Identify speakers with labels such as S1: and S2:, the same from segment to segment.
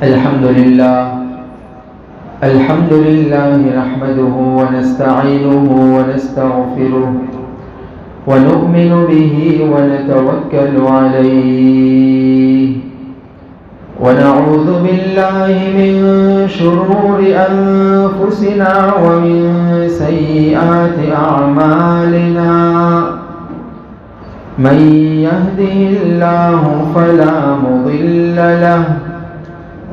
S1: الحمد لله نحمده ونستعينه ونستغفره ونؤمن به ونتوكل عليه ونعوذ بالله من شرور أنفسنا ومن سيئات أعمالنا من يهده الله فلا مضل له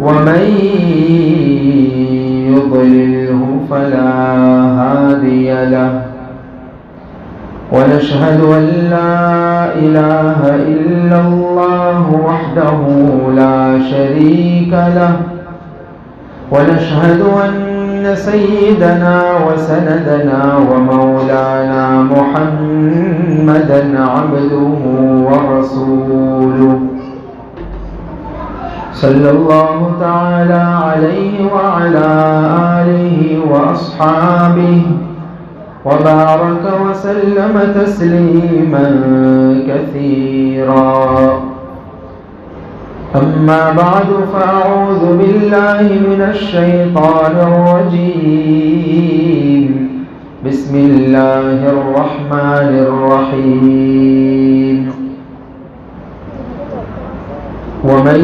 S1: ومن يضلله فلا هادي له ونشهد أن لا إله إلا الله وحده لا شريك له ونشهد أن سيدنا وسندنا ومولانا محمدا عبده ورسوله صلى الله تعالى عليه وعلى آله وأصحابه وبارك وسلم تسليما كثيرا أما بعد فأعوذ بالله من الشيطان الرجيم بسم الله الرحمن الرحيم ومن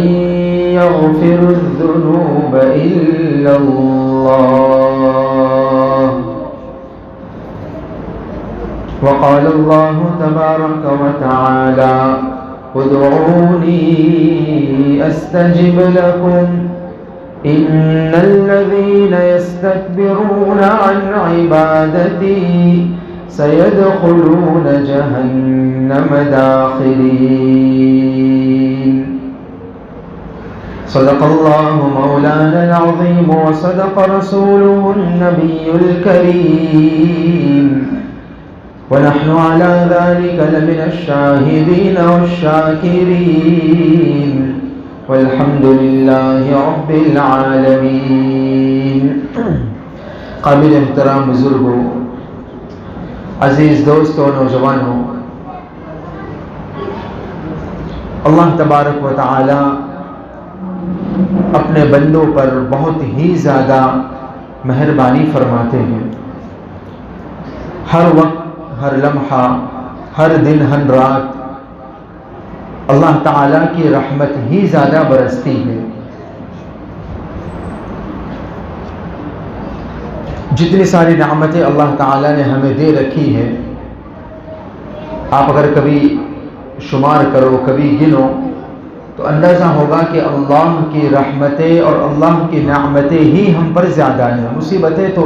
S1: يغفر الذنوب إلا الله وقال الله تبارك وتعالى ادعوني أستجب لكم إن الذين يستكبرون عن عبادتي سيدخلون جهنم داخرين صدق الله مولانا العظيم وصدق رسوله النبي الكريم ونحن على ذلك لمن الشاهدين والشاكرين والحمد لله رب العالمين. قابل احترام بزرگوں، عزیز دوستوں، نوجوانوں، اللہ تبارک و تعالی اپنے بندوں پر بہت ہی زیادہ مہربانی فرماتے ہیں. ہر وقت، ہر لمحہ، ہر دن، ہر رات اللہ تعالیٰ کی رحمت ہی زیادہ برستی ہے. جتنی ساری نعمتیں اللہ تعالیٰ نے ہمیں دے رکھی ہے، آپ اگر کبھی شمار کرو، کبھی گنو، تو اندازہ ہوگا کہ اللہ کی رحمتیں اور اللہ کی نعمتیں ہی ہم پر زیادہ ہیں. مصیبتیں تو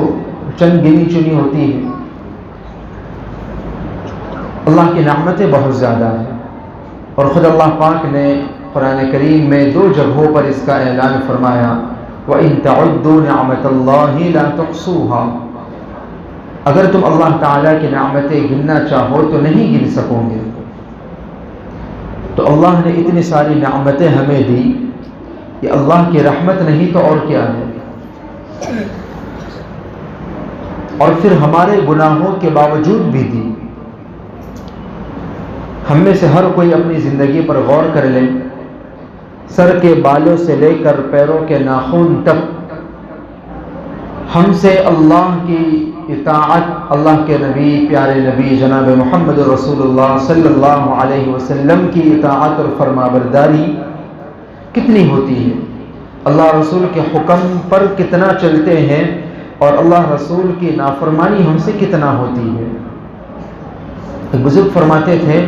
S1: چند گنی چنی ہوتی ہیں، اللہ کی نعمتیں بہت زیادہ ہیں. اور خود اللہ پاک نے قرآن کریم میں 2 جگہوں پر اس کا اعلان فرمایا، وَإِن تَعُدُّوا نِعْمَةَ اللَّهِ لَا تُحْصُوهَا. اگر تم اللہ تعالیٰ کی نعمتیں گننا چاہو تو نہیں گن سکو گے. تو اللہ نے اتنی ساری نعمتیں ہمیں دی، یہ اللہ کی رحمت نہیں تو اور کیا ہے. اور پھر ہمارے گناہوں کے باوجود بھی دی. ہم میں سے ہر کوئی اپنی زندگی پر غور کر لے، سر کے بالوں سے لے کر پیروں کے ناخن تک ہم سے اللہ کی اطاعت، اللہ کے نبی، پیارے نبی جناب محمد رسول اللہ صلی اللہ علیہ وسلم کی اطاعت اور فرمانبرداری کتنی ہوتی ہے، اللہ رسول کے حکم پر کتنا چلتے ہیں، اور اللہ رسول کی نافرمانی ہم سے کتنا ہوتی ہے. ایک بزرگ فرماتے تھے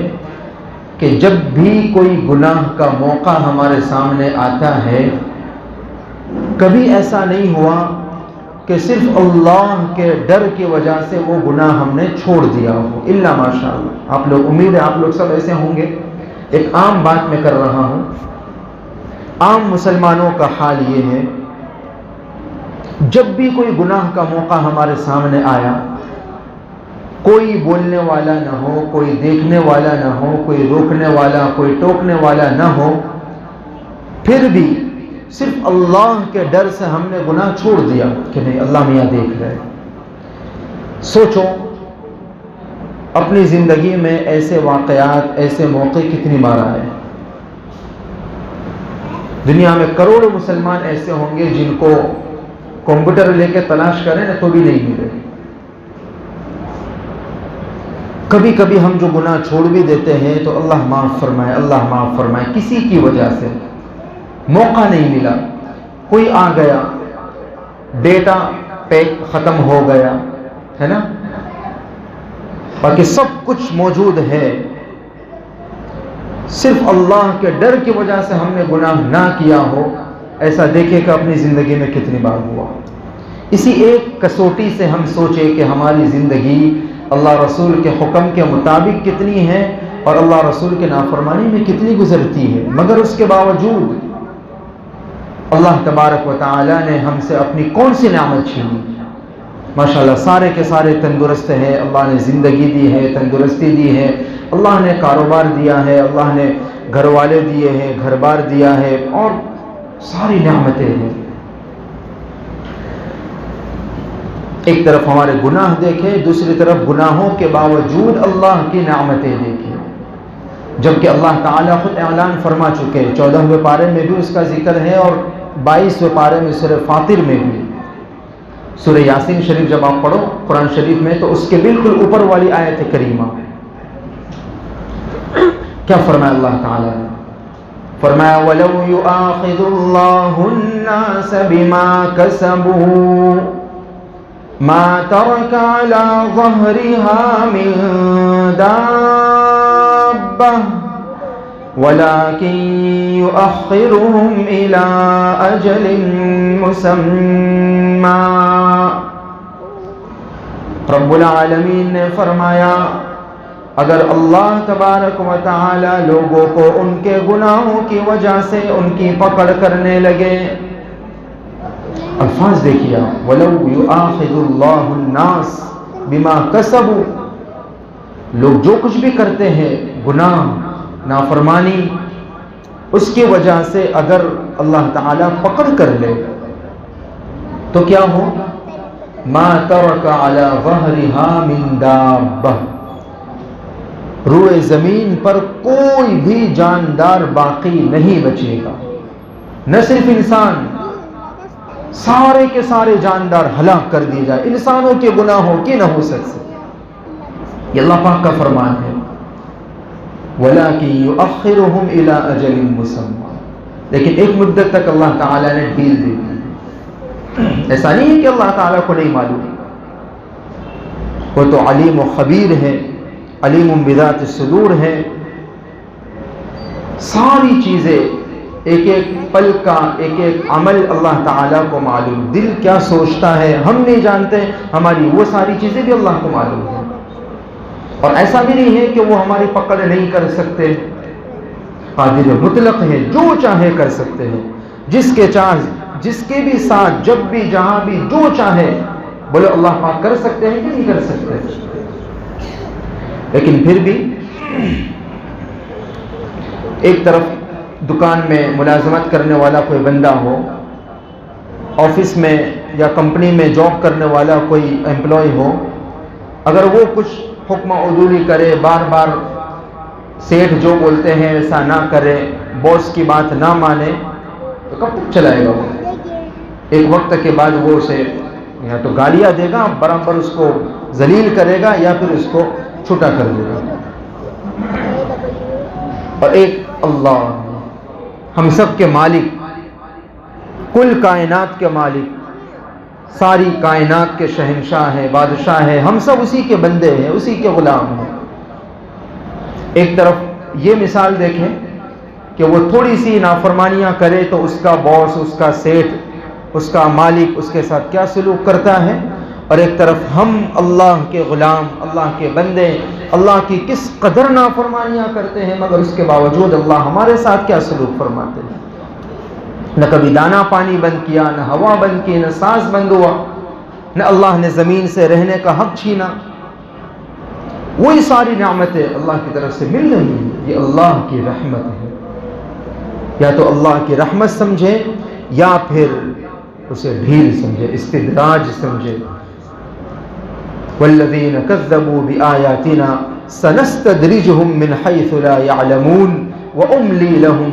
S1: کہ جب بھی کوئی گناہ کا موقع ہمارے سامنے آتا ہے، کبھی ایسا نہیں ہوا کہ صرف اللہ کے ڈر کی وجہ سے وہ گناہ ہم نے چھوڑ دیا ہو، الا ماشاء اللہ. آپ لوگ، امید ہے آپ لوگ سب ایسے ہوں گے. ایک عام بات میں کر رہا ہوں، عام مسلمانوں کا حال یہ ہے، جب بھی کوئی گناہ کا موقع ہمارے سامنے آیا، کوئی بولنے والا نہ ہو، کوئی دیکھنے والا نہ ہو، کوئی روکنے والا، کوئی ٹوکنے والا نہ ہو، پھر بھی صرف اللہ کے ڈر سے ہم نے گناہ چھوڑ دیا کہ نہیں، اللہ میاں دیکھ رہے. سوچو اپنی زندگی میں ایسے واقعات، ایسے موقع کتنی بار آئے. دنیا میں کروڑوں مسلمان ایسے ہوں گے جن کو کمپیوٹر لے کے تلاش کریں نا تو بھی نہیں ملے. کبھی کبھی ہم جو گناہ چھوڑ بھی دیتے ہیں تو اللہ معاف فرمائے، اللہ معاف فرمائے، کسی کی وجہ سے موقع نہیں ملا، کوئی آ گیا، ڈیٹا پیک ختم ہو گیا ہے نا، باقی سب کچھ موجود ہے. صرف اللہ کے ڈر کی وجہ سے ہم نے گناہ نہ کیا ہو، ایسا دیکھے کہ اپنی زندگی میں کتنی بار ہوا. اسی ایک کسوٹی سے ہم سوچے کہ ہماری زندگی اللہ رسول کے حکم کے مطابق کتنی ہے اور اللہ رسول کے نافرمانی میں کتنی گزرتی ہے. مگر اس کے باوجود اللہ تبارک و تعالی نے ہم سے اپنی کون سی نعمت چھینی. ماشاءاللہ سارے کے سارے تندرست ہیں، اللہ نے زندگی دی ہے، تندرستی دی ہے، اللہ نے کاروبار دیا ہے، اللہ نے گھر والے دیے ہیں، گھر بار دیا ہے، اور ساری نعمتیں ہیں. ایک طرف ہمارے گناہ دیکھیں، دوسری طرف گناہوں کے باوجود اللہ کی نعمتیں دیکھیں، جبکہ اللہ تعالیٰ خود اعلان فرما چکے. 14ویں پارے میں بھی اس کا ذکر ہے اور 22ویں پارے میں سورہ فاطر میں بھی. سورہ یاسین شریف جب آپ پڑھو قرآن شریف میں تو اس کے بالکل اوپر والی آیت کریمہ کیا فرمایا اللہ تعالیٰ نے؟ فرمایا وَلَوْ يُؤَاخِذُ اللَّهُ النَّاسَ بِمَا كَسَبُوا مَا تَرَكَ عَلَى ظَهْرِهَا مِن دَابَّةٍ وَلَكِن يُؤَخِّرُهُمْ إِلَى أَجَلٍ مُّسَمًّى. رب العالمین نے فرمایا اگر اللہ تبارک و تعالی لوگوں کو ان کے گناہوں کی وجہ سے ان کی پکڑ کرنے لگے. الفاظ دیکھیے وَلَوْ يُؤَاخِذُ اللَّهُ النَّاسَ بِمَا كَسَبُوا، لوگ جو کچھ بھی کرتے ہیں گناہ نافرمانی، اس کی وجہ سے اگر اللہ تعالیٰ پکڑ کر لے تو کیا ہو؟ ما ترک علی ظہرہا من دابہ، روئے زمین پر کوئی بھی جاندار باقی نہیں بچے گا. نہ صرف انسان، سارے کے سارے جاندار ہلاک کر دیے جائے، انسانوں کے گناہوں کی نہ ہو سکتے. یہ اللہ پاک کا فرمان ہے وَلَكِن يُؤَخِّرُهُمْ إِلَىٰ أَجَلٍ مُّسَمًّى، لیکن ایک مدت تک اللہ تعالیٰ نے ڈھیل دے دی. ایسا نہیں ہے کہ اللہ تعالیٰ کو نہیں معلوم، وہ تو علیم و خبیر ہے، علیم بذات الصدور ہے. ساری چیزیں، ایک ایک پل کا ایک ایک عمل اللہ تعالیٰ کو معلوم. دل کیا سوچتا ہے ہم نہیں جانتے، ہماری وہ ساری چیزیں بھی اللہ کو معلوم ہیں. اور ایسا بھی نہیں ہے کہ وہ ہماری پکڑ نہیں کر سکتے، قادر مطلق ہے، جو چاہے کر سکتے ہیں، جس کے بھی ساتھ جب بھی جہاں بھی جو چاہے. بولے اللہ پاک کر سکتے ہیں کہ نہیں کر سکتے؟ لیکن پھر بھی ایک طرف دکان میں ملازمت کرنے والا کوئی بندہ ہو، آفس میں یا کمپنی میں جاب کرنے والا کوئی امپلائی ہو، اگر وہ کچھ حکم عدولی کرے، بار بار سیٹھ جو بولتے ہیں ایسا نہ کرے، باس کی بات نہ مانے، تو کب تک چلائے گا وہ؟ ایک وقت کے بعد وہ اسے یا تو گالیاں دے گا، برابر اس کو ذلیل کرے گا، یا پھر اس کو چھوٹا کر دے گا. اور ایک اللہ ہم سب کے مالک، کل کائنات کے مالک، ساری کائنات کے شہنشاہ ہے، بادشاہ ہے، ہم سب اسی کے بندے ہیں، اسی کے غلام ہیں. ایک طرف یہ مثال دیکھیں کہ وہ تھوڑی سی نافرمانیاں کرے تو اس کا باس، اس کا سیٹھ، اس کا مالک اس کے ساتھ کیا سلوک کرتا ہے، اور ایک طرف ہم اللہ کے غلام، اللہ کے بندے، اللہ کی کس قدر نافرمانیاں کرتے ہیں، مگر اس کے باوجود اللہ ہمارے ساتھ کیا سلوک فرماتے ہیں. نہ کبھی دانا پانی بند کیا، نہ ہوا بند کی، نہ سانس بند ہوا، نہ اللہ نے زمین سے رہنے کا حق چھینا. وہی ساری نعمتیں اللہ کی طرف سے مل رہی ہیں. یہ اللہ کی رحمت ہے. یا تو اللہ کی رحمت سمجھے یا پھر اسے ڈھیل سمجھے، استدراج سمجھے. والذین کذبوا بآیاتنا سنستدرجهم من حیث لا يعلمون واملی لهم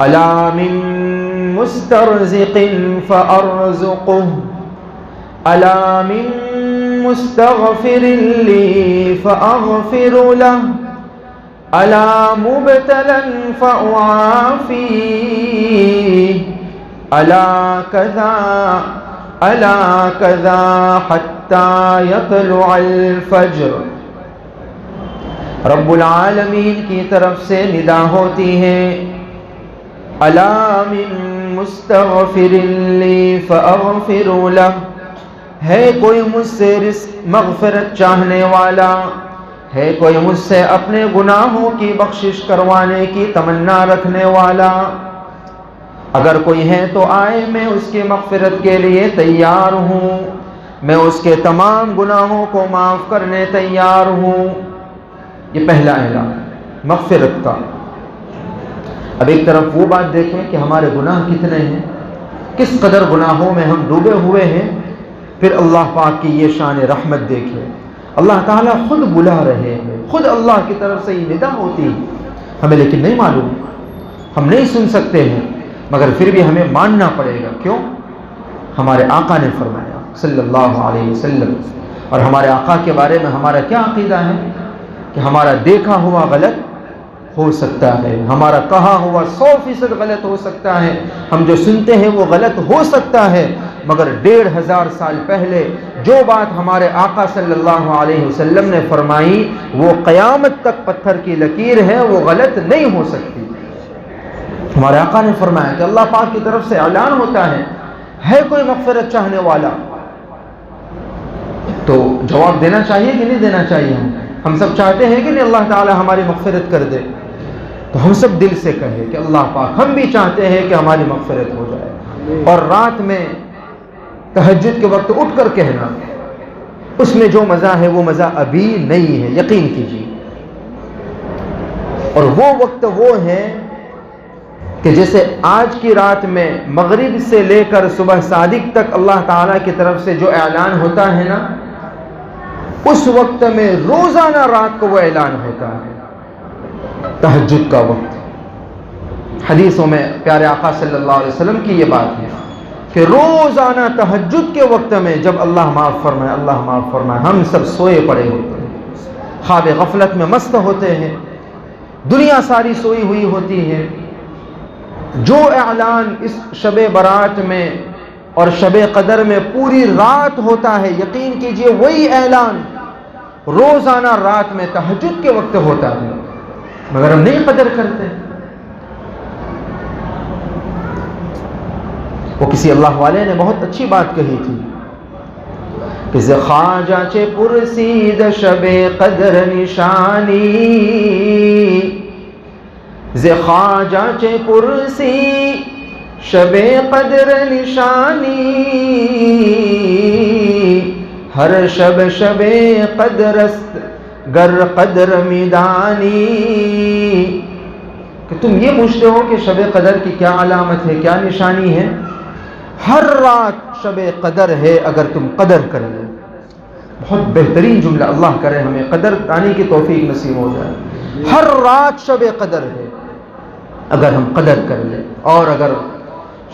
S1: الا من مسترزق فارزقه الا من مستغفر لي فاغفر له الا مبتلا فاعافيه الا كذا حتى يطلع الفجر. رب العالمین کی طرف سے ندا ہوتی ہے الا من مستغفر لی فاغفر له. ہے کوئی مجھ سے مغفرت چاہنے والا، ہے کوئی مجھ سے اپنے گناہوں کی بخشش کروانے کی تمنا رکھنے والا، اگر کوئی ہے تو آئے، میں اس کی مغفرت کے لیے تیار ہوں، میں اس کے تمام گناہوں کو معاف کرنے تیار ہوں. یہ پہلا اعلان مغفرت کا. اب ایک طرف وہ بات دیکھیں کہ ہمارے گناہ کتنے ہیں، کس قدر گناہوں میں ہم ڈوبے ہوئے ہیں. پھر اللہ پاک کی یہ شان رحمت دیکھیں، اللہ تعالیٰ خود بلا رہے ہیں، خود اللہ کی طرف سے یہ ندا ہوتی ہے، ہمیں لیکن نہیں معلوم، ہم نہیں سن سکتے ہیں، مگر پھر بھی ہمیں ماننا پڑے گا. کیوں؟ ہمارے آقا نے فرمایا صلی اللہ علیہ وسلم. اور ہمارے آقا کے بارے میں ہمارا کیا عقیدہ ہے کہ ہمارا دیکھا ہوا غلط ہو سکتا ہے، ہمارا کہا ہوا 100% غلط ہو سکتا ہے، ہم جو سنتے ہیں وہ غلط ہو سکتا ہے، مگر 1500 سال پہلے جو بات ہمارے آقا صلی اللہ علیہ وسلم نے فرمائی وہ قیامت تک پتھر کی لکیر ہے، وہ غلط نہیں ہو سکتی. ہمارے آقا نے فرمایا کہ اللہ پاک کی طرف سے اعلان ہوتا ہے کوئی مغفرت چاہنے والا، تو جواب دینا چاہیے کہ نہیں دینا چاہیے؟ ہم سب چاہتے ہیں کہ نہیں اللہ تعالی ہماری مغفرت کر دے، تو ہم سب دل سے کہیں کہ اللہ پاک ہم بھی چاہتے ہیں کہ ہماری مغفرت ہو جائے. اور رات میں تہجد کے وقت اٹھ کر کہنا، اس میں جو مزہ ہے وہ مزہ ابھی نہیں ہے، یقین کیجیے. اور وہ وقت وہ ہے کہ جیسے آج کی رات میں مغرب سے لے کر صبح صادق تک اللہ تعالیٰ کی طرف سے جو اعلان ہوتا ہے نا، اس وقت میں روزانہ رات کو وہ اعلان ہوتا ہے، تہجد کا وقت. حدیثوں میں پیارے آقا صلی اللہ علیہ وسلم کی یہ بات ہے کہ روزانہ تہجد کے وقت میں جب اللہ معاف فرمائے اللہ معاف فرمائے، ہم سب سوئے پڑے ہوتے ہیں، خواب غفلت میں مست ہوتے ہیں، دنیا ساری سوئی ہوئی ہوتی ہے. جو اعلان اس شب برات میں اور شب قدر میں پوری رات ہوتا ہے، یقین کیجئے وہی اعلان روزانہ رات میں تہجد کے وقت ہوتا ہے، مگر ہم نہیں قدر کرتے. وہ کسی اللہ والے نے بہت اچھی بات کہی تھی کہ ز خواجہ چے پرسید شب قدر نشانی، ز خواجہ چے پرسی شب قدر نشانی، ہر شب شب قدر است گر قدر میدانی. کہ تم یہ پوچھتے ہو کہ شب قدر کی کیا علامت ہے، کیا نشانی ہے؟ ہر رات شب قدر ہے اگر تم قدر کر لے. بہت بہترین جملہ، اللہ کرے ہمیں قدر دانی کی توفیق نصیب ہو جائے. ہر رات شب قدر ہے اگر ہم قدر کر لیں. اور اگر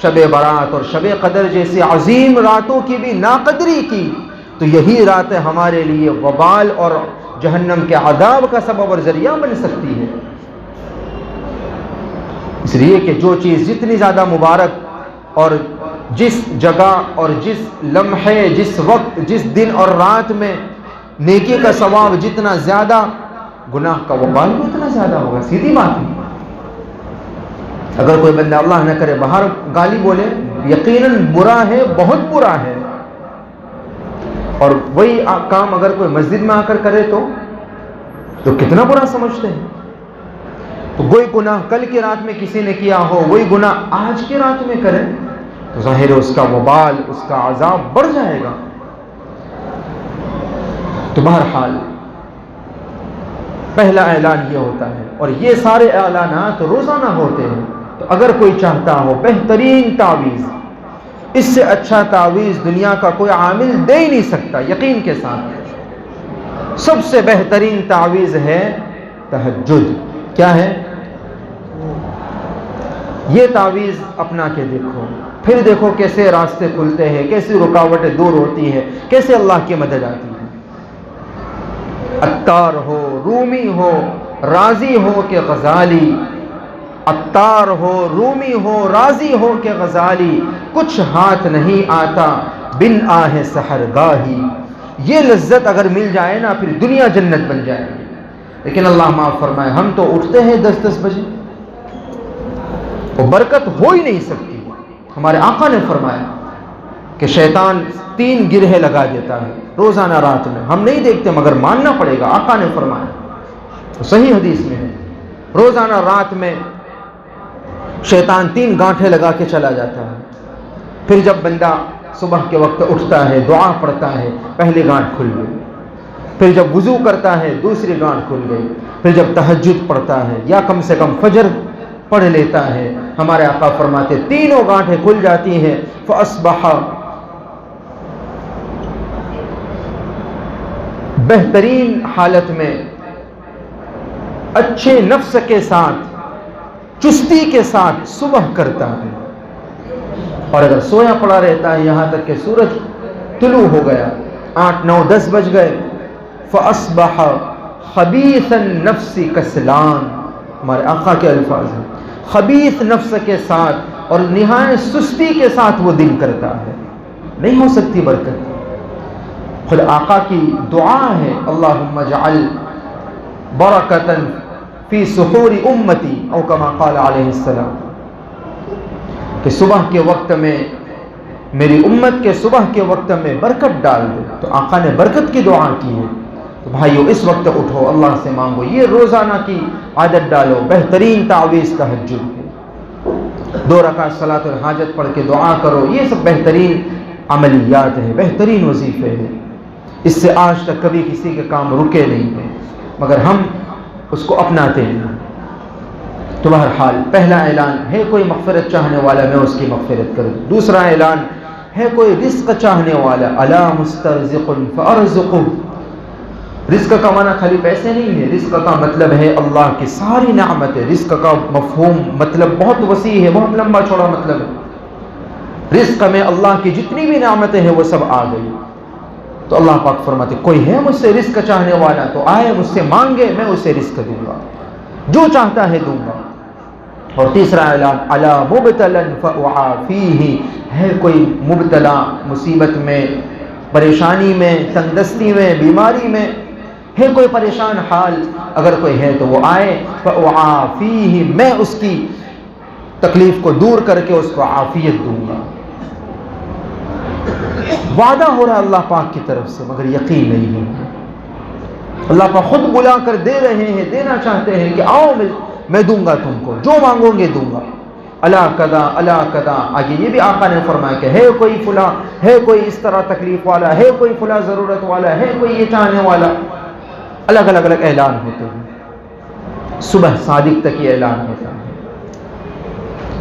S1: شب برات اور شب قدر جیسی عظیم راتوں کی بھی ناقدری کی تو یہی راتیں ہمارے لیے وبال اور جہنم کے عذاب کا سبب اور ذریعہ بن سکتی ہے. اس لیے کہ جو چیز جتنی زیادہ مبارک اور جس جگہ اور جس لمحے، جس وقت، جس دن اور رات میں نیکی کا ثواب جتنا زیادہ، گناہ کا وبال بھی اتنا زیادہ ہوگا. سیدھی بات ہے. اگر کوئی بندہ اللہ نہ کرے باہر گالی بولے، یقیناً برا ہے، بہت برا ہے. اور وہی کام اگر کوئی مسجد میں آ کر کرے تو کتنا برا سمجھتے ہیں. تو وہی گناہ کل کی رات میں کسی نے کیا ہو، وہی گناہ آج کی رات میں کرے تو ظاہر ہے اس کا وبال، اس کا عذاب بڑھ جائے گا. تو بہرحال پہلا اعلان یہ ہوتا ہے، اور یہ سارے اعلانات روزانہ ہوتے ہیں. تو اگر کوئی چاہتا ہو بہترین تعویذ، اس سے اچھا تعویذ دنیا کا کوئی عامل دے ہی نہیں سکتا. یقین کے ساتھ سب سے بہترین تعویذ ہے تہجد. کیا ہے؟ یہ تعویذ اپنا کے دیکھو، پھر دیکھو کیسے راستے کھلتے ہیں، کیسی رکاوٹیں دور ہوتی ہیں، کیسے اللہ کی مدد آتی ہے۔ عطار ہو، رومی ہو، راضی ہو کہ غزالی، عطار ہو، رومی ہو، راضی ہو کہ غزالی، کچھ ہاتھ نہیں آتا بن آہ سحرگاہی۔ یہ لذت اگر مل جائے نا پھر دنیا جنت بن جائے گی۔ لیکن اللہ معاف فرمائے، ہم تو اٹھتے ہیں 10 بجے، وہ برکت ہو ہی نہیں سکتی۔ ہمارے آقا نے فرمایا کہ شیطان 3 گرہیں لگا دیتا ہے روزانہ رات میں، ہم نہیں دیکھتے مگر ماننا پڑے گا، آقا نے فرمایا، تو صحیح حدیث میں ہے، روزانہ رات میں شیطان 3 گانٹھیں لگا کے چلا جاتا ہے۔ پھر جب بندہ صبح کے وقت اٹھتا ہے، دعا پڑھتا ہے، پہلی گانٹھ کھل گئی، پھر جب وضو کرتا ہے دوسری گانٹھ کھل گئی، پھر جب تہجد پڑھتا ہے یا کم سے کم فجر پڑھ لیتا ہے، ہمارے آقا فرماتے تینوں گانٹھیں کھل جاتی ہیں۔ فَأَصْبَحَ، بہترین حالت میں، اچھے نفس کے ساتھ، چستی کے ساتھ صبح کرتا ہے۔ اور اگر سویا پڑا رہتا ہے یہاں تک کہ سورج طلوع ہو گیا، 8 9 10 بج گئے، فَأَصْبَحَ خَبِيثَ النَّفْسِ کَسْلَانَ، ہمارے آقا کے الفاظ ہیں، خبیث نفس کے ساتھ اور نہایت سستی کے ساتھ وہ دن کرتا ہے، نہیں ہو سکتی برکت۔ خود آقا کی دعا ہے، اللہم اجعل برکۃ فی سحور امتی، او کما قال علیہ السلام، کہ صبح کے وقت میں میری امت کے صبح کے وقت میں برکت ڈال دو۔ تو آقا نے برکت کی دعا کی ہے۔ تو بھائیو اس وقت اٹھو، اللہ سے مانگو، یہ روزانہ کی عادت ڈالو۔ بہترین تعویذ تہجد ہے، 2 رکعت صلاۃ الحاجت پڑھ کے دعا کرو، یہ سب بہترین عملیات ہیں، بہترین وظیفے ہیں۔ اس سے آج تک کبھی کسی کے کام رکے نہیں ہیں، مگر ہم اس کو اپناتے ہیں۔ تو بہرحال پہلا اعلان ہے، کوئی مغفرت چاہنے والا میں اس کی مغفرت کروں۔ دوسرا اعلان ہے، کوئی رزق چاہنے والا، الا مسترزق فارزقه۔ رزق کا معنی خالی پیسے نہیں ہے، رزق کا مطلب ہے اللہ کی ساری نعمتیں۔ رزق کا مفہوم مطلب بہت وسیع ہے، بہت لمبا چوڑا مطلب ہے۔ رزق میں اللہ کی جتنی بھی نعمتیں ہیں وہ سب آ گئی۔ تو اللہ پاک فرماتے کوئی ہے مجھ سے رزق چاہنے والا تو آئے مجھ سے مانگے، میں اسے رزق دوں گا، جو چاہتا ہے دوں گا۔ اور تیسرا اعلان، الا مبتلا فاعافیہ، ہے کوئی مبتلا، مصیبت میں، پریشانی میں، تنگدستی میں، بیماری میں ہے، کوئی پریشان حال اگر کوئی ہے تو وہ آئے، فاعافیہ، میں اس کی تکلیف کو دور کر کے اس کو عافیت دوں گا۔ وعدہ ہو رہا ہے اللہ پاک کی طرف سے، مگر یقین نہیں ہے۔ اللہ پاک خود بلا کر دے رہے ہیں، دینا چاہتے ہیں کہ آؤ میں دوں گا، تم کو جو مانگو گے دوں گا۔ الا کذا الا کذا، آگے یہ بھی آقا نے فرمایا کہ ہے کوئی فلاں، ہے کوئی اس طرح تکلیف والا، ہے کوئی فلاں ضرورت والا، ہے کوئی یہ چاہنے والا۔ الگ الگ اعلان ہوتے ہیں، صبح صادق تک یہ اعلان ہوتا ہے۔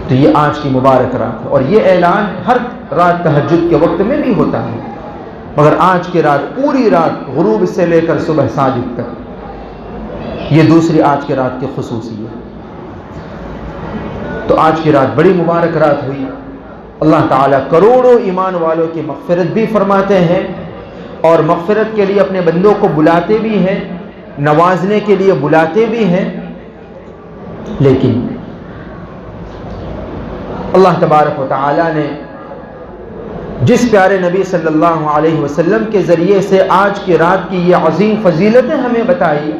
S1: تو یہ آج کی مبارک رات ہے، اور یہ اعلان ہر رات تہجد کے وقت میں بھی ہوتا ہے، مگر آج کی رات پوری رات غروب سے لے کر صبح صادق تک، یہ دوسری آج کی رات کی خصوصیت ہے۔ تو آج کی رات بڑی مبارک رات ہوئی۔ اللہ تعالیٰ کروڑوں ایمان والوں کی مغفرت بھی فرماتے ہیں، اور مغفرت کے لیے اپنے بندوں کو بلاتے بھی ہیں، نوازنے کے لیے بلاتے بھی ہیں۔ لیکن اللہ تبارک و تعالیٰ نے جس پیارے نبی صلی اللہ علیہ وسلم کے ذریعے سے آج کی رات کی یہ عظیم فضیلتیں ہمیں بتائی،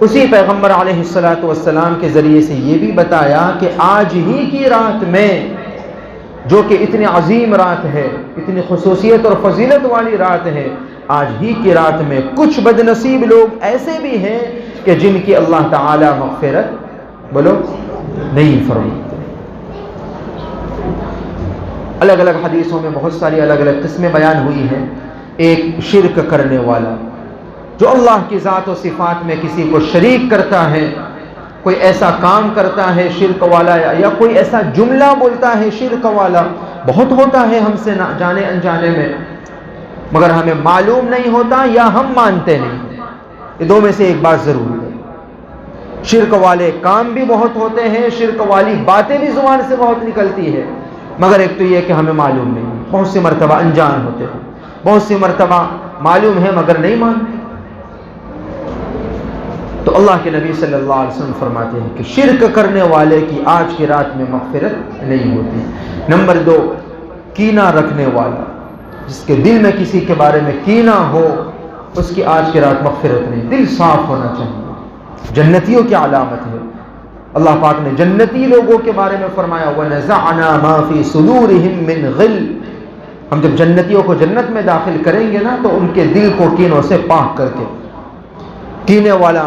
S1: اسی پیغمبر علیہ السلام کے ذریعے سے یہ بھی بتایا کہ آج ہی کی رات میں، جو کہ اتنی عظیم رات ہے، اتنی خصوصیت اور فضیلت والی رات ہے، آج ہی کی رات میں کچھ بد نصیب لوگ ایسے بھی ہیں کہ جن کی اللہ تعالی مغفرت بولو نہیں فرماتے۔ الگ الگ حدیثوں میں بہت ساری الگ الگ قسمیں بیان ہوئی ہیں۔ ایک شرک کرنے والا، جو اللہ کی ذات و صفات میں کسی کو شریک کرتا ہے، کوئی ایسا کام کرتا ہے شرک والا، یا کوئی ایسا جملہ بولتا ہے شرک والا، بہت ہوتا ہے ہم سے جانے انجانے میں، مگر ہمیں معلوم نہیں ہوتا یا ہم مانتے نہیں۔ یہ دو میں سے ایک بات ضرور ہے۔ شرک والے کام بھی بہت ہوتے ہیں، شرک والی باتیں بھی زبان سے بہت نکلتی ہے، مگر ایک تو یہ کہ ہمیں معلوم نہیں، بہت سی مرتبہ انجان ہوتے ہیں، بہت سی مرتبہ معلوم ہے مگر نہیں مانتے۔ تو اللہ کے نبی صلی اللہ علیہ وسلم فرماتے ہیں کہ شرک کرنے والے کی آج کی رات میں مغفرت نہیں ہوتی۔ نمبر 2، کینہ رکھنے والا، جس کے دل میں کسی کے بارے میں کینہ ہو، اس کی آج کی رات مغفرت نہیں۔ دل صاف ہونا چاہیے، جنتیوں کی علامت ہے۔ اللہ پاک نے جنتی لوگوں کے بارے میں فرمایا وَنَزَعْنَا مَا فِي صُدُورِهِم مِّن غِلٍّ، ہم جب جنتیوں کو جنت میں داخل کریں گے نا تو ان کے دل کو کینوں سے پاک کر کے، کینے والا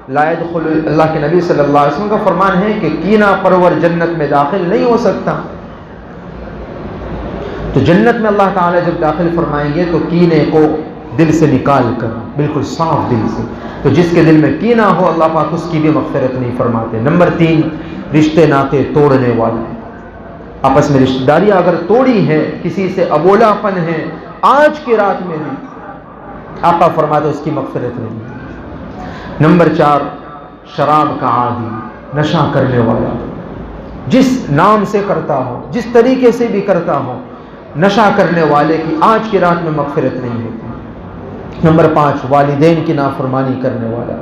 S1: لا يدخل، اللہ کے نبی صلی اللہ علیہ وسلم کا فرمان ہے کہ کینہ پرور جنت میں داخل نہیں ہو سکتا۔ تو جنت میں اللہ تعالیٰ جب داخل فرمائیں گے تو کینے کو دل سے نکال کر، بالکل صاف دل سے، تو جس کے دل میں کینہ ہو اللہ پاک اس کی بھی مغفرت نہیں فرماتے۔ نمبر 3، رشتے ناطے توڑنے والا، آپس میں رشتہ داریاں اگر توڑی ہے، کسی سے ابولا پن ہے، آج کی رات میں بھی آقا فرماتے اس کی مغفرت نہیں۔ نمبر 4، شراب کا عادی، نشہ کرنے والا، جس نام سے کرتا ہو، جس طریقے سے بھی کرتا ہو، نشہ کرنے والے کی آج کی رات میں مغفرت نہیں ہوتی۔ نمبر 5، والدین کی نافرمانی کرنے والا،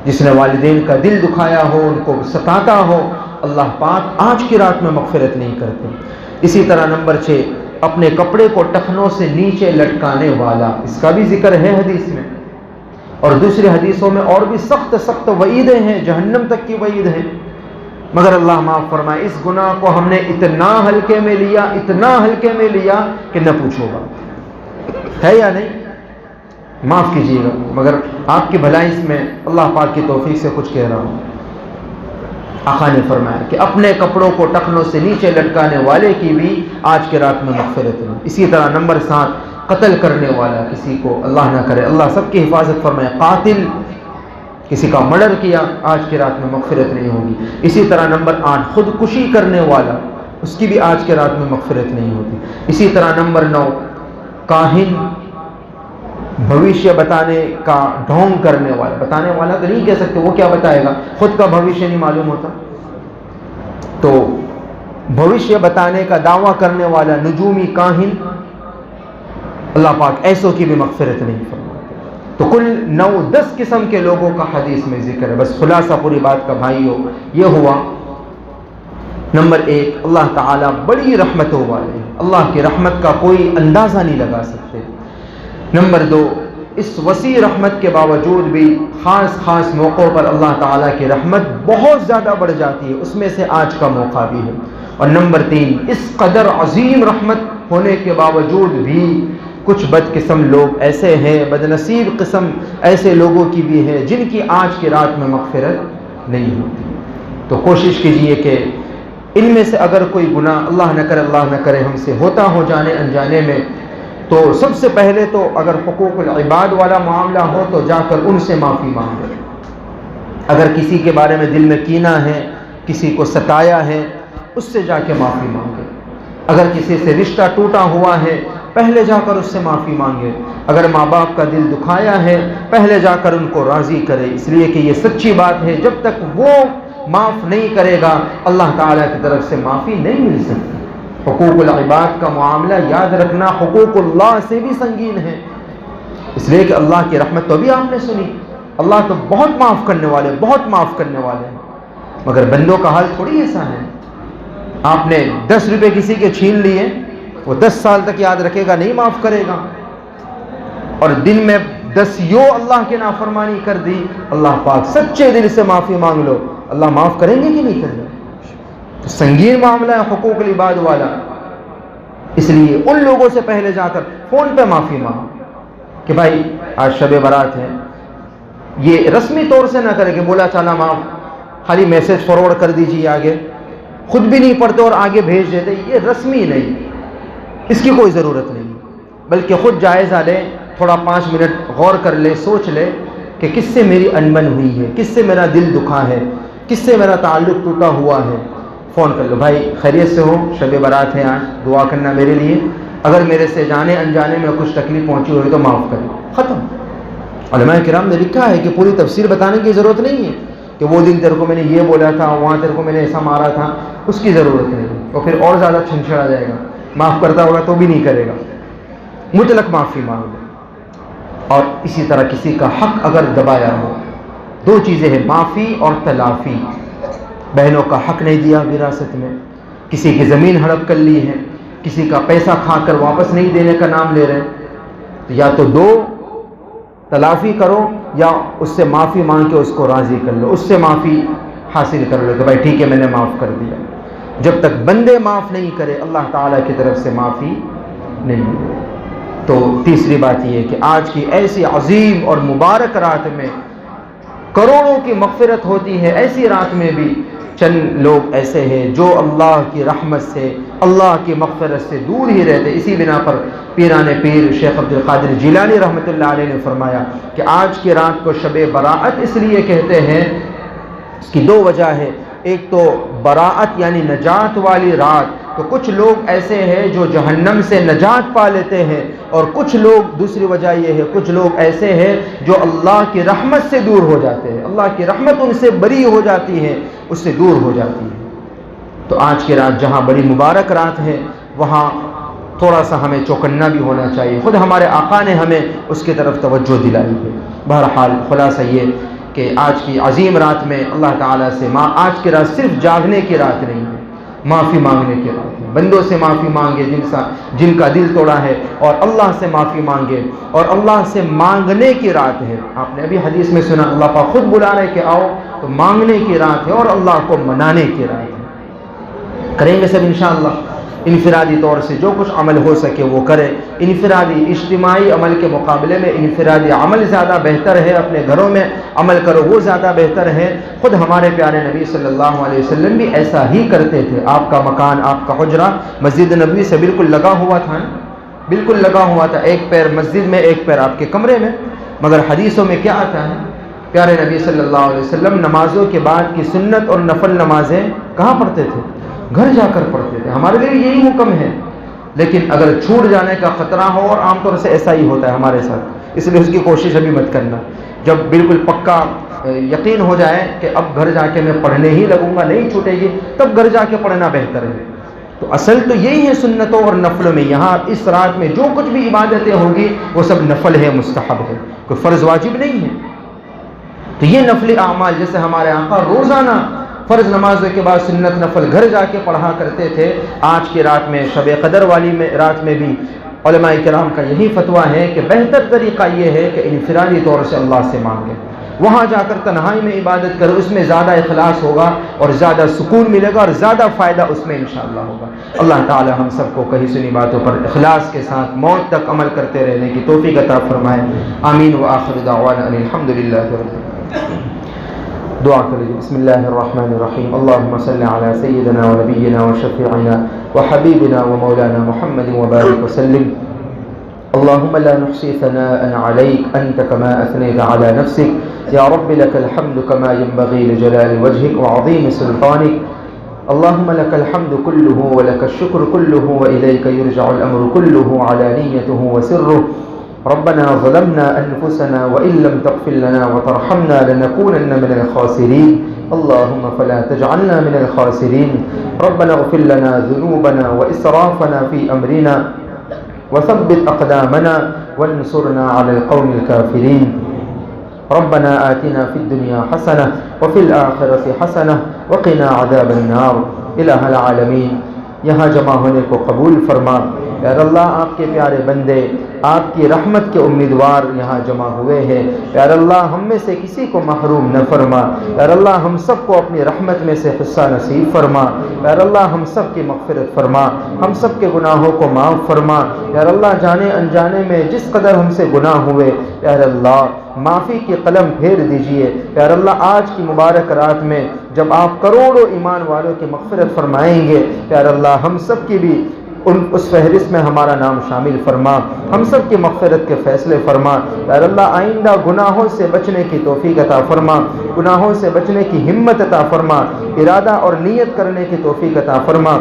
S1: جس نے والدین کا دل دکھایا ہو، ان کو ستاتا ہو، اللہ پاک آج کی رات میں مغفرت نہیں کرتے۔ اسی طرح نمبر 6، اپنے کپڑے کو ٹخنوں سے نیچے لٹکانے والا، اس کا بھی ذکر ہے حدیث میں، اور دوسری حدیثوں میں اور بھی سخت سخت وعیدیں ہیں، جہنم تک کی وعید ہے، مگر اللہ معاف فرمائے اس گناہ کو ہم نے اتنا ہلکے میں لیا، اتنا ہلکے میں لیا کہ نہ پوچھو گا، ہے یا نہیں؟ معاف کیجیے گا، مگر آپ کی بھلائی اس میں اللہ پاک کی توفیق سے کچھ کہہ رہا ہوں۔ آقا نے فرمایا کہ اپنے کپڑوں کو ٹخنوں سے نیچے لٹکانے والے کی بھی آج کے رات میں مغفرت نہیں۔ اسی طرح نمبر 7، قتل کرنے والا، کسی کو اللہ نہ کرے، اللہ سب کی حفاظت فرمائے، قاتل، کسی کا مرڈر کیا، آج کی رات میں مغفرت نہیں ہوگی۔ اسی طرح نمبر 8، خودکشی کرنے والا، اس کی بھی آج کی رات میں مغفرت نہیں ہوتی۔ اسی طرح نمبر 9، کاہن، بھوشیہ بتانے کا ڈھونگ کرنے والا، بتانے والا تو نہیں کہہ سکتے، وہ کیا بتائے گا، خود کا بھوشیہ نہیں معلوم ہوتا، تو بھوشیہ بتانے کا دعویٰ کرنے والا، نجومی، کاہن، اللہ پاک ایسوں کی بھی مغفرت نہیں فرماتے۔ تو کل 9-10 قسم کے لوگوں کا حدیث میں ذکر ہے۔ بس خلاصہ پوری بات کا بھائیو یہ ہوا، نمبر 1، اللہ تعالیٰ بڑی رحمتوں والے ہیں، اللہ کی رحمت کا کوئی اندازہ نہیں لگا سکتے۔ نمبر 2، اس وسیع رحمت کے باوجود بھی خاص موقعوں پر اللہ تعالیٰ کی رحمت بہت زیادہ بڑھ جاتی ہے، اس میں سے آج کا موقع بھی ہے۔ اور نمبر 3، اس قدر عظیم رحمت ہونے کے باوجود بھی کچھ بد قسم لوگ ایسے ہیں، بدنصیب قسم ایسے لوگوں کی بھی ہے جن کی آج کی رات میں مغفرت نہیں ہوتی۔ تو کوشش کیجئے کہ ان میں سے اگر کوئی گناہ اللہ نہ کرے ہم سے ہوتا ہو جانے انجانے میں، تو سب سے پہلے تو اگر حقوق العباد والا معاملہ ہو تو جا کر ان سے معافی مانگے۔ اگر کسی کے بارے میں دل میں کینہ ہے، کسی کو ستایا ہے، اس سے جا کے معافی مانگے۔ اگر کسی سے رشتہ ٹوٹا ہوا ہے، پہلے جا کر اس سے معافی مانگے۔ اگر ماں باپ کا دل دکھایا ہے، پہلے جا کر ان کو راضی کرے، اس لیے کہ یہ سچی بات ہے، جب تک وہ معاف نہیں کرے گا اللہ تعالیٰ کی طرف سے معافی نہیں مل سکتی۔ حقوق العباد کا معاملہ یاد رکھنا حقوق اللہ سے بھی سنگین ہے، اس لیے کہ اللہ کی رحمت تو بھی آپ نے سنی، اللہ تو بہت معاف کرنے والے، بہت معاف کرنے والے ہیں، مگر بندوں کا حال تھوڑی ایسا ہے۔ آپ نے 10 روپے کسی کے چھین لیے، وہ 10 سال تک یاد رکھے گا، نہیں معاف کرے گا، اور دن میں 10 اللہ کی نافرمانی کر دی، اللہ پاک سچے دل سے معافی مانگ لو، اللہ معاف کریں گے کہ نہیں کریں گے؟ تو سنگین معاملہ ہے حقوق العباد والا، اس لیے ان لوگوں سے پہلے جا کر فون پہ معافی مانگو کہ بھائی آج شب برات ہے، یہ رسمی طور سے نہ کرے کہ بولا چالا معاف، خالی میسج فارورڈ کر دیجیے، آگے خود بھی نہیں پڑھتے اور آگے بھیج دیتے، یہ رسمی نہیں، اس کی کوئی ضرورت نہیں، بلکہ خود جائزہ لے، تھوڑا 5 منٹ غور کر لے، سوچ لے کہ کس سے میری انبن ہوئی ہے، کس سے میرا دل دکھا ہے، کس سے میرا تعلق ٹوٹا ہوا ہے، فون کر لو، بھائی خیریت سے ہو، شب برات ہے آج، دعا کرنا میرے لیے، اگر میرے سے جانے انجانے میں کچھ تکلیف پہنچی ہوئی تو معاف کریں، ختم۔ علماء کرام نے لکھا ہے کہ پوری تفسیر بتانے کی ضرورت نہیں ہے، کہ وہ دن تیرے کو میں نے یہ بولا تھا، وہاں تیرے کو میں نے ایسا مارا تھا، اس کی ضرورت نہیں، اور پھر اور زیادہ چھنچھڑا جائے گا، معاف کرتا ہوگا تو بھی نہیں کرے گا، مطلق معافی مانگ لے۔ اور اسی طرح کسی کا حق اگر دبایا ہو، دو چیزیں ہیں، معافی اور تلافی۔ بہنوں کا حق نہیں دیا وراثت میں، کسی کی زمین ہڑپ کر لی ہے، کسی کا پیسہ کھا کر واپس نہیں دینے کا نام لے رہے، تو یا تو دو تلافی کرو یا اس سے معافی مانگ کے اس کو راضی کر لو، اس سے معافی حاصل کر لو کہ بھائی ٹھیک ہے میں نے معاف کر دیا۔ جب تک بندے معاف نہیں کرے اللہ تعالیٰ کی طرف سے معافی نہیں ملے۔ تو تیسری بات یہ ہے کہ آج کی ایسی عظیم اور مبارک رات میں کروڑوں کی مغفرت ہوتی ہے، ایسی رات میں بھی چند لوگ ایسے ہیں جو اللہ کی رحمت سے، اللہ کی مغفرت سے دور ہی رہتے۔ اسی بنا پر پیران پیر شیخ عبد القادر جیلانی رحمۃ اللہ علیہ نے فرمایا کہ آج کی رات کو شب براءت اس لیے کہتے ہیں، اس کی دو وجہ ہے۔ ایک تو براءت یعنی نجات والی رات، تو کچھ لوگ ایسے ہیں جو جہنم سے نجات پا لیتے ہیں، اور کچھ لوگ، دوسری وجہ یہ ہے، کچھ لوگ ایسے ہیں جو اللہ کی رحمت سے دور ہو جاتے ہیں، اللہ کی رحمت ان سے بری ہو جاتی ہے، اس سے دور ہو جاتی ہے۔ تو آج کی رات جہاں بڑی مبارک رات ہے، وہاں تھوڑا سا ہمیں چوکنا بھی ہونا چاہیے، خود ہمارے آقا نے ہمیں اس کی طرف توجہ دلائی ہے۔ بہرحال خلاصہ یہ کہ آج کی عظیم رات میں اللہ تعالیٰ سے آج کی رات صرف جاگنے کی رات نہیں ہے، معافی مانگنے کی رات ہے۔ بندوں سے معافی مانگے جن کا دل توڑا ہے، اور اللہ سے معافی مانگے، اور اللہ سے مانگنے کی رات ہے۔ آپ نے ابھی حدیث میں سنا اللہ پاک خود بلا رہے کہ آؤ، تو مانگنے کی رات ہے اور اللہ کو منانے کی رات ہے۔ کریں گے سب انشاءاللہ، انفرادی طور سے جو کچھ عمل ہو سکے وہ کرے۔ انفرادی اجتماعی عمل کے مقابلے میں انفرادی عمل زیادہ بہتر ہے، اپنے گھروں میں عمل کرو وہ زیادہ بہتر ہے۔ خود ہمارے پیارے نبی صلی اللہ علیہ وسلم بھی ایسا ہی کرتے تھے۔ آپ کا مکان، آپ کا حجرہ مسجد نبوی سے بالکل لگا ہوا تھا، بالکل لگا ہوا تھا، ایک پیر مسجد میں ایک پیر آپ کے کمرے میں۔ مگر حدیثوں میں کیا آتا ہے، پیارے نبی صلی اللہ علیہ وسلم نمازوں کے بعد کی سنت اور نفل نمازیں کہاں پڑھتے تھے؟ گھر جا کر پڑھتے تھے۔ ہمارے لیے یہی حکم ہے، لیکن اگر چھوٹ جانے کا خطرہ ہو، اور عام طور سے ایسا ہی ہوتا ہے ہمارے ساتھ، اس لیے اس کی کوشش ابھی مت کرنا۔ جب بالکل پکا یقین ہو جائے کہ اب گھر جا کے میں پڑھنے ہی لگوں گا، نہیں چھوٹے گی، تب گھر جا کے پڑھنا بہتر ہے۔ تو اصل تو یہی ہے سنتوں اور نفلوں میں۔ یہاں اس رات میں جو کچھ بھی عبادتیں ہوں گی وہ سب نفل ہے، مستحب ہے، کوئی فرض واجب نہیں ہے۔ تو یہ نفلی اعمال جیسے ہمارے آقا روزانہ فرض نمازوں کے بعد سنت نفل گھر جا کے پڑھا کرتے تھے، آج کی رات میں شب قدر والی رات میں بھی علماء کرام کا یہی فتویٰ ہے کہ بہتر طریقہ یہ ہے کہ انفرادی طور سے اللہ سے مانگیں، وہاں جا کر تنہائی میں عبادت کرو، اس میں زیادہ اخلاص ہوگا اور زیادہ سکون ملے گا اور زیادہ فائدہ اس میں انشاءاللہ ہوگا۔ اللہ تعالی ہم سب کو کہی سنی باتوں پر اخلاص کے ساتھ موت تک عمل کرتے رہنے کی توفیق عطا فرمائے۔ آمین وآخر دعوانا ان الحمدللہ رب العالمین۔ دعا کریے، بسم اللہ الرحمن الرحیم، اللہم صلی علی سیدنا و نبینا و شفیعنا و حبیبنا و مولانا محمد وبارک وسلم۔ اللهم لا نحصي ثناء عليك أنت كما أثنيت على نفسك يا رب، لك الحمد كما ينبغي لجلال وجهك وعظيم سلطانك، اللهم لك الحمد كله ولك الشكر كله وإليك يرجع الأمر كله علانيته وسره، ربنا ظلمنا أنفسنا وإن لم تغفر لنا وترحمنا لنكونن من الخاسرين، اللهم فلا تجعلنا من الخاسرين، ربنا اغفر لنا ذنوبنا وإسرافنا في أمرنا وثبت أقدامنا وانصرنا على القوم الكافرين، ربنا آتنا في الدنيا حسنة وفي الآخرة حسنة وقنا عذاب النار۔ الہ العالمین، یہاں جمع ہونے کو قبول فرما۔ یا اللہ، آپ کے پیارے بندے آپ کی رحمت کے امیدوار یہاں جمع ہوئے ہیں، یا اللہ ہم میں سے کسی کو محروم نہ فرما، یا اللہ ہم سب کو اپنی رحمت میں سے حصہ نصیب فرما، یا اللہ ہم سب کی مغفرت فرما، ہم سب کے گناہوں کو معاف فرما، یا اللہ جانے انجانے میں جس قدر ہم سے گناہ ہوئے یا اللہ معافی کی قلم پھیر دیجئے، یا اللہ آج کی مبارک رات میں جب آپ کروڑوں ایمان والوں کی مغفرت فرمائیں گے، یا اللہ ہم سب کی بھی اس فہرست میں ہمارا نام شامل فرما، ہم سب کی مغفرت کے فیصلے فرما، یا اللہ آئندہ گناہوں سے بچنے کی توفیق عطا فرما، گناہوں سے بچنے کی ہمت عطا فرما، ارادہ اور نیت کرنے کی توفیق عطا فرما،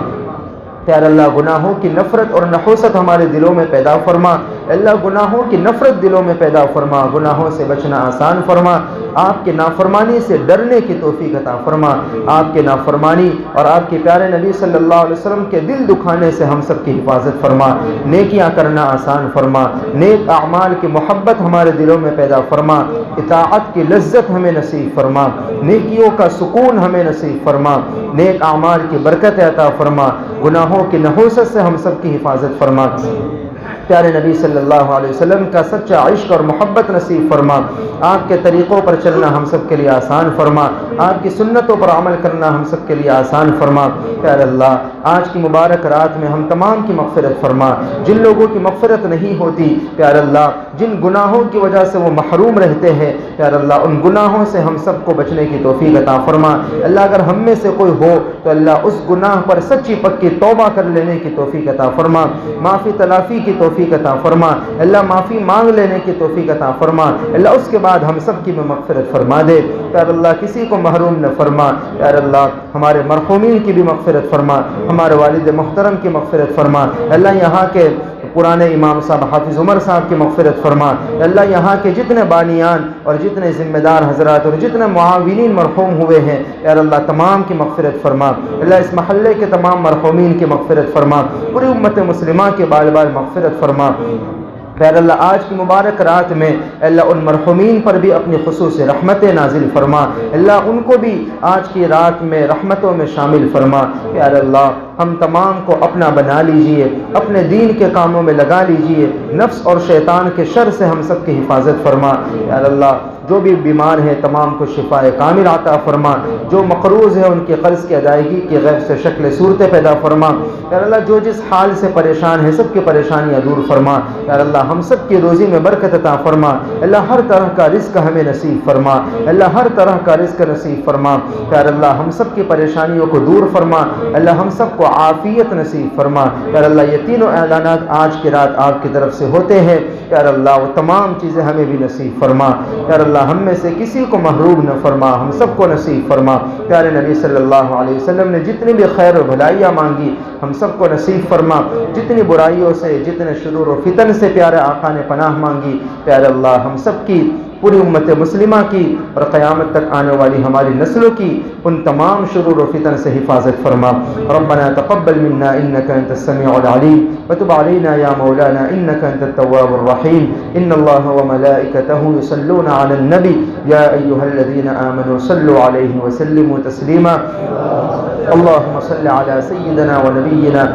S1: یا اللہ گناہوں کی نفرت اور نحوست ہمارے دلوں میں پیدا فرما، اللہ گناہوں کی نفرت دلوں میں پیدا فرما، گناہوں سے بچنا آسان فرما، آپ کے نافرمانی سے ڈرنے کی توفیق عطا فرما، آپ کے نافرمانی اور آپ کے پیارے نبی صلی اللہ علیہ وسلم کے دل دکھانے سے ہم سب کی حفاظت فرما، نیکیاں کرنا آسان فرما، نیک اعمال کی محبت ہمارے دلوں میں پیدا فرما، اطاعت کی لذت ہمیں نصیب فرما، نیکیوں کا سکون ہمیں نصیب فرما، نیک اعمال کی برکت عطا فرما، گناہوں کی نحوست سے ہم سب کی حفاظت فرما، پیارے نبی صلی اللہ علیہ وسلم کا سچا عشق اور محبت نصیب فرما، آپ کے طریقوں پر چلنا ہم سب کے لیے آسان فرما، آپ کی سنتوں پر عمل کرنا ہم سب کے لیے آسان فرما۔ پیارے اللہ، آج کی مبارک رات میں ہم تمام کی مغفرت فرما، جن لوگوں کی مغفرت نہیں ہوتی پیارے اللہ، جن گناہوں کی وجہ سے وہ محروم رہتے ہیں پیارے اللہ، ان گناہوں سے ہم سب کو بچنے کی توفیق عطا فرما۔ اللہ اگر ہم میں سے کوئی ہو تو اللہ اس گناہ پر سچی پکی توبہ کر لینے کی توفیق عطا فرما، معافی تلافی کی توفیق عطا فرما، اللہ معافی مانگ لینے کی توفیق عطا فرما، اللہ اس کے بعد ہم سب کی میں مغفرت فرما دے پیارے اللہ، کسی کو محروم نہ فرما پیارے اللہ، ہمارے مرحومین کی بھی مغفرت فرما، ہمارے والد محترم کی مغفرت فرما، اللہ یہاں کے پرانے امام صاحب حافظ عمر صاحب کی مغفرت فرما، اللہ یہاں کے جتنے بانیان اور جتنے ذمہ دار حضرات اور جتنے معاونین مرحوم ہوئے ہیں یا اللہ تمام کی مغفرت فرما، اللہ اس محلے کے تمام مرحومین کی مغفرت فرما، پوری امت مسلمہ کے بال بال مغفرت فرما۔ پیارے اللہ، آج کی مبارک رات میں اللہ ان مرحومین پر بھی اپنی خصوصی رحمت نازل فرما، اللہ ان کو بھی آج کی رات میں رحمتوں میں شامل فرما۔ پیارے اللہ، ہم تمام کو اپنا بنا لیجئے، اپنے دین کے کاموں میں لگا لیجئے، نفس اور شیطان کے شر سے ہم سب کی حفاظت فرما۔ پیارے اللہ، جو بھی بیمار ہیں تمام کو شفاء کامل عطا فرما، جو مقروض ہیں ان کے قرض کی ادائیگی کی غیب سے شکل صورتیں پیدا فرما۔ پیارے اللہ، جو جس حال سے پریشان ہیں سب کی پریشانیاں دور فرما۔ پیارے اللہ، ہم سب کی روزی میں برکت عطا فرما، اللہ ہر طرح کا رزق ہمیں نصیب فرما، اللہ ہر طرح کا رزق نصیب فرما۔ پیارے اللہ، ہم سب کی پریشانیوں کو دور فرما، اللہ ہم سب کو عافیت نصیب فرما۔ پیارے اللہ، یہ تینوں اعلانات آج کی رات آپ کی طرف سے ہوتے ہیں، پیارے اللہ وہ تمام چیزیں ہمیں بھی نصیب فرما۔ پیارے اللہ، ہم میں سے کسی کو محروم نہ فرما، ہم سب کو نصیب فرما۔ پیارے نبی صلی اللہ علیہ وسلم نے جتنی بھی خیر و بھلائیاں مانگی ہم سب کو نصیب فرما، جتنی برائیوں سے جتنے شرور و فتن سے پیارے آقا نے پناہ مانگی، پیارے اللہ ہم سب کی، پوری امت مسلمہ کی اور قیامت تک آنے والی ہماری نسلوں کی ان تمام شرور و فتن سے حفاظت فرما۔ ربنا تقبل منا انك انت السميع العليم وتب علينا يا مولانا انك انت التواب الرحيم۔ ان الله وملائكته يصلون على النبي يا ايها الذين امنوا صلوا عليه وسلموا تسليما۔ اللهم صل على سيدنا ونبينا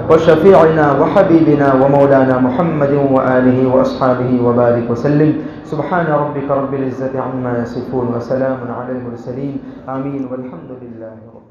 S1: وشفيعنا وحبيبنا ومولانا محمد وآله وأصحابه وبارك وسلم۔ سبحان ربك رب العزة عما يصفون وسلام على المرسلين، آمين والحمد لله رب